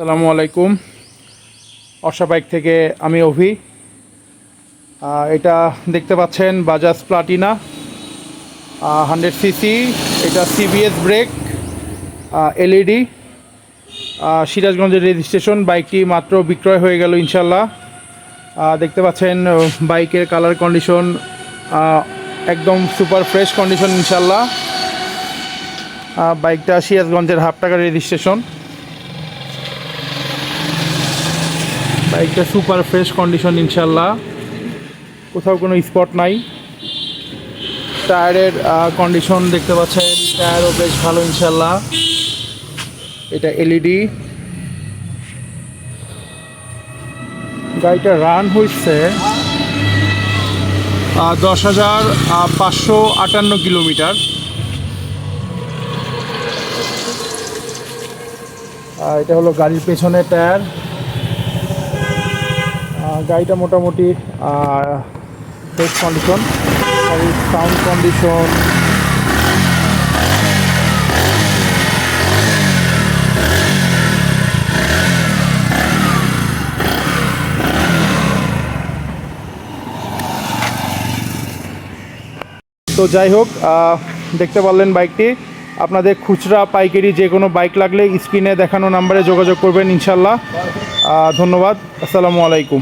আসসালামু আলাইকুম। অর্ষা বাইক থেকে আমি অভি। এটা দেখতে পাচ্ছেন বাজাজ প্লাটিনা 100 সিসি। এটা সিবিএস ব্রেক, এলইডি, সিরাজগঞ্জের রেজিস্ট্রেশন। বাইকটি মাত্র বিক্রয় হয়ে গেল ইনশাল্লাহ। দেখতে পাচ্ছেন বাইকের কালার কন্ডিশন একদম সুপার ফ্রেশ কন্ডিশন ইনশাল্লাহ। বাইকটা সিরাজগঞ্জের হাফ টাকা রেজিস্ট্রেশন। বাইকটা সুপার ফ্রেশ কন্ডিশন ইনশাল্লাহ, কোথাও কোনো স্পট নাই। টায়ারের কন্ডিশন দেখতে পাচ্ছেন, টায়ারও বেশ ভালো ইনশাল্লাহ। এটা এলইডি। গাড়িটা রান হয়েছে 10,558 কিলোমিটার। এটা হলো গাড়ির পেছনের টায়ার। গাড়িটা মোটামুটি ফ্রেশ কন্ডিশন। গাড়ির সাউন্ড কন্ডিশন, তো যাই হোক, দেখতে পারলেন বাইকটি। আপনাদের খুচরা পাইকারি যে কোনো বাইক লাগলে স্ক্রিনে দেখানো নাম্বারে যোগাযোগ করবেন ইনশাল্লাহ। ধন্যবাদ। আসসালামু আলাইকুম।